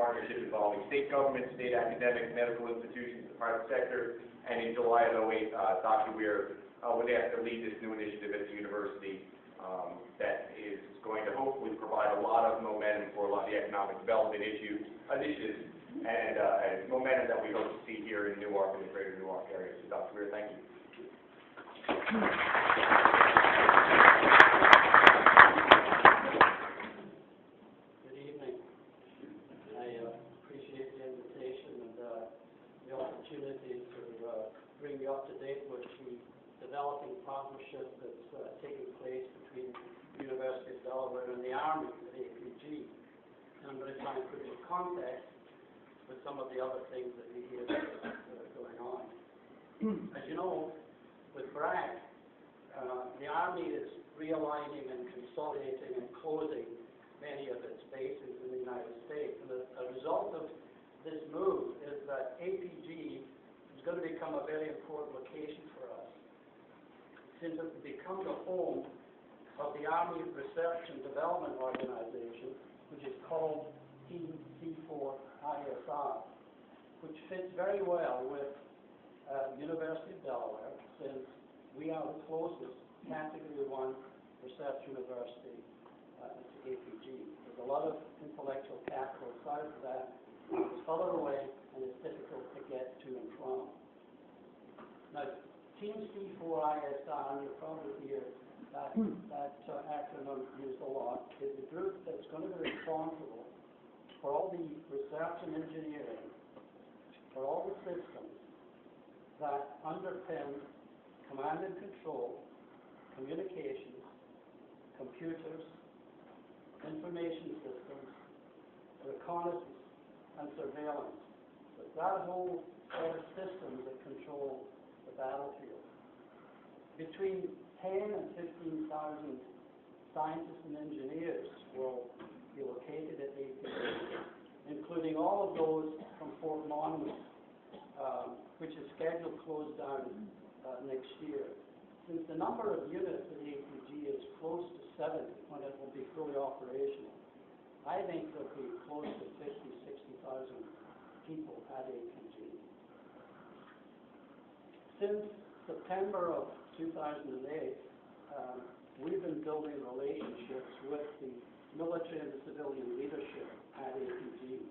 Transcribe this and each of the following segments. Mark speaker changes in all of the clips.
Speaker 1: partnership involving state government, state academic, medical institutions, the private sector, and in July of 2008, Dr. Weir was asked to lead this new initiative at the university that is going to hopefully provide a lot of momentum for a lot of the economic development initiatives, and momentum that we hope to see here in Newark and the greater Newark area. So, Dr. Weir, thank you.
Speaker 2: Good evening. I appreciate the invitation and the opportunity to bring you up to date with the developing partnership that's taking place between the University of Delaware and the Army at APG. And I'm going to try and put it in context with some of the other things that we hear that are going on. As you know, with BRAC, the Army is realigning and consolidating and closing many of its bases in the United States. And a result of this move is that APG is going to become a very important location for us, since it will become the home of the Army Research and Development Organization, which is called Team C4ISR, which fits very well with University of Delaware, since we are the closest Category 1 research university to APG. There's a lot of intellectual capital south of that. It's further away, and it's difficult to get to and from. Now, Team C4ISR, you'll probably hear that acronym used a lot, is the group that's going to be responsible for all the research and engineering, for all the systems that underpin command and control, communications, computers, information systems, reconnaissance, and surveillance. So that whole set of systems that control the battlefield. Between 10 and 15,000 scientists and engineers will be located at APG, including all of those from Fort Monmouth, which is scheduled to close down next year. Since the number of units at APG is close to 70 when it will be fully operational, I think there'll be close to 60,000 people at APG. Since September of 2008, we've been building relationships with the military and the civilian leadership at APG.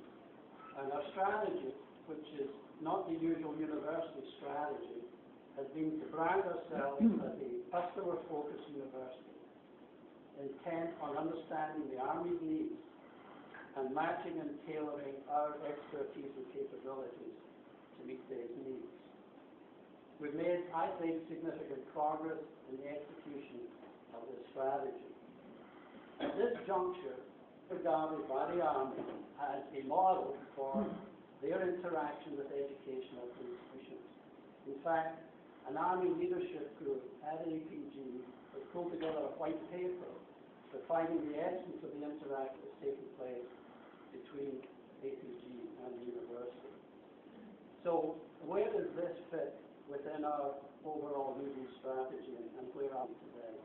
Speaker 2: And our strategy, which is not the usual university strategy, has been to brand ourselves as a customer-focused university, intent on understanding the Army's needs and matching and tailoring our expertise and capabilities to meet these needs. We've made, I think, significant progress in the execution of this strategy. At this juncture, regarded by the Army as a model for their interaction with educational institutions. In fact, an Army leadership group at APG has pulled together a white paper defining the essence of the interaction that's taking place between APG and the university. So where does this fit within our overall moving strategy, and where are we today?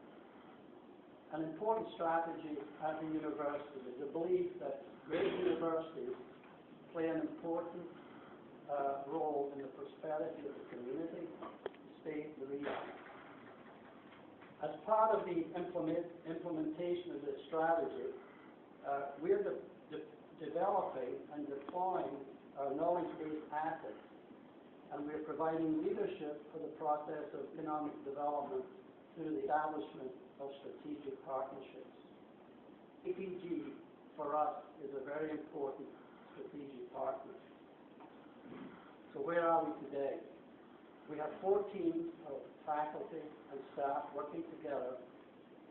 Speaker 2: An important strategy at the university is the belief that great universities play an important role in the prosperity of the community, the state, the region. As part of the implementation of this strategy, we're developing and deploying our knowledge-based assets, and we're providing leadership for the process of economic development through the establishment of strategic partnerships. APG, for us, is a very important strategic partner. So where are we today? We have 4 teams of faculty and staff working together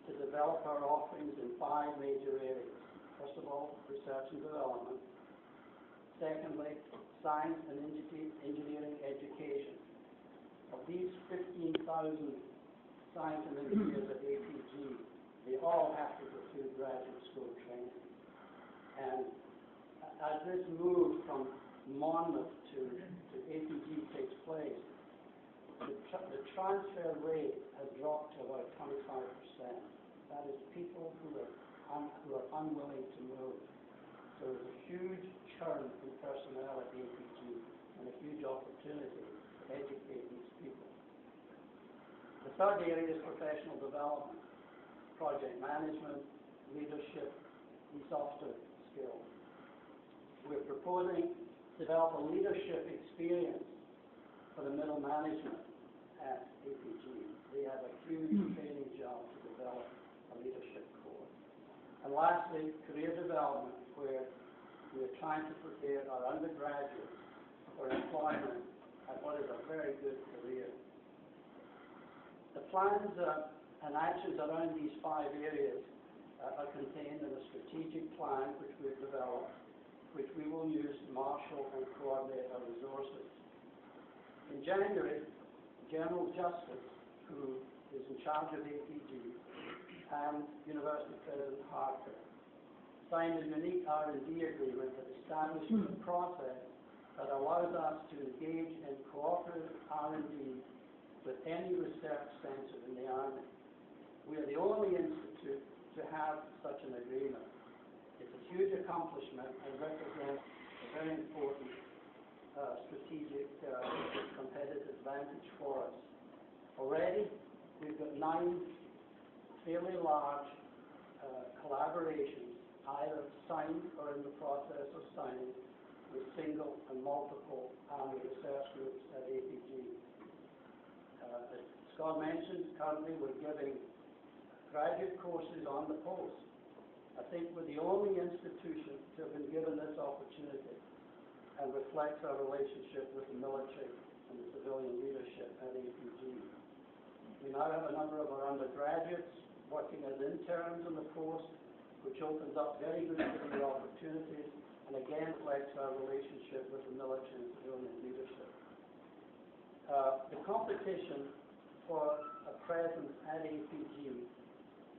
Speaker 2: to develop our offerings in 5 major areas. First of all, research and development. Secondly, science and engineering education. Of these 15,000 science and engineers at APG, they all have to go through graduate school training. And as this move from Monmouth to APG takes place, the transfer rate has dropped to about 25%. That is people who are unwilling to move. So there's a huge churn in personnel at APG and a huge opportunity to educate these people. The third area is professional development, project management, leadership, and softer skills. We're proposing to develop a leadership experience for the middle management at APG. They have a huge training job to develop a leadership core. And lastly, career development, where we're trying to prepare our undergraduates for employment at what is a very good career. The plans and actions around these 5 areas are contained in a strategic plan which we've developed, which we will use to marshal and coordinate our resources. In January, General Justice, who is in charge of APG, and University President Harker signed a unique R&D agreement that establishes a process that allows us to engage in cooperative R&D with any research center in the Army. We are the only institute to have such an agreement. It's a huge accomplishment and represents a very important strategic competitive advantage for us. Already, we've got 9 fairly large collaborations, either signed or in the process of signing, with single and multiple Army research groups at APG. As Scott mentioned, currently we're giving graduate courses on the post. I think we're the only institution to have been given this opportunity, and reflects our relationship with the military and the civilian leadership at APG. We now have a number of our undergraduates working as interns on the post, which opens up very good career opportunities, and again reflects our relationship with the military and civilian leadership. The competition for a presence at APG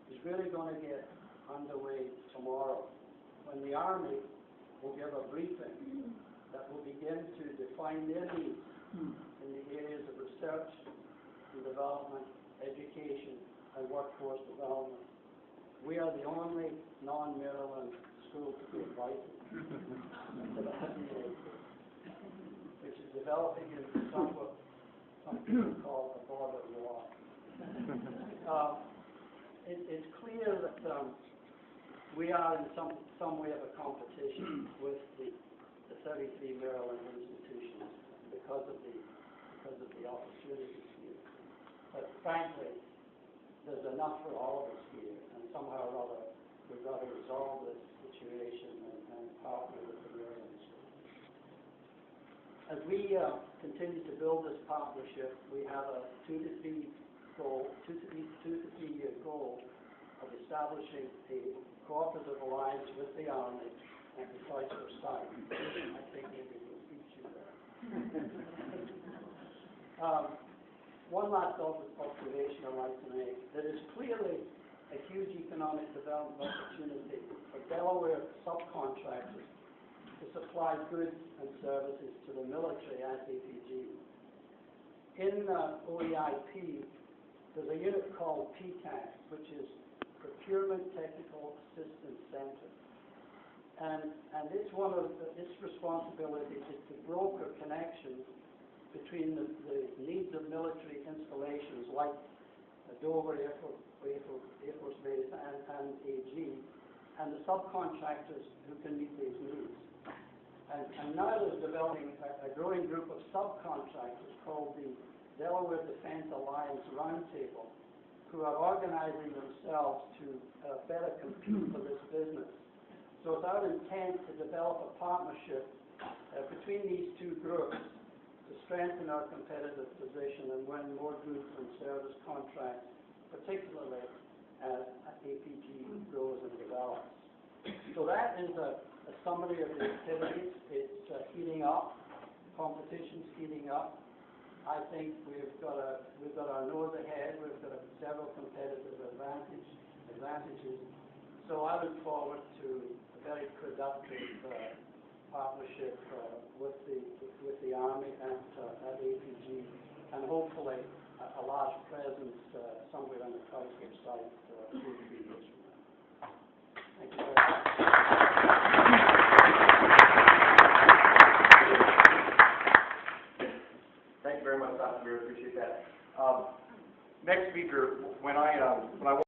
Speaker 2: is really going to get underway tomorrow, when the Army will give a briefing that will begin to define their needs in the areas of research and development, education, and workforce development. We are the only non-Maryland school to be invited to that meeting, which is developing into somewhat some people call a border war. It's clear that we are in some way of a competition with the 33 Maryland institutions because of the opportunities here. But frankly, there's enough for all of us here, and somehow or other we've got to resolve this situation and partner with the Maryland schools. As we continue to build this partnership, we have a 2 to 3 year goal of establishing a cooperative alliance with the Army and the site for site. I think maybe we'll teach you that. One last observation I'd like to make. There is clearly a huge economic development opportunity for Delaware subcontractors to supply goods and services to the military at APG. In OEIP, there's a unit called PTAC, which is Procurement Technical Assistance Center. And it's its responsibility is to broker connections between the needs of military installations like Delaware Air Force Base and AG, and the subcontractors who can meet these needs. And now there's developing a growing group of subcontractors called the Delaware Defense Alliance Roundtable, who are organizing themselves to better compete for this business. So it's our intent to develop a partnership between these 2 groups to strengthen our competitive position and win more goods and service contracts, particularly as APG grows and develops. So that is a summary of the activities. It's heating up. Competition's heating up. I think we've got our nose ahead. We've got several competitive advantages. So I look forward to a very productive partnership with the Army and at APG, and hopefully a large presence somewhere on the Chrysler site 2 to 3 years from now. Thank you very much.
Speaker 1: Next speaker, when I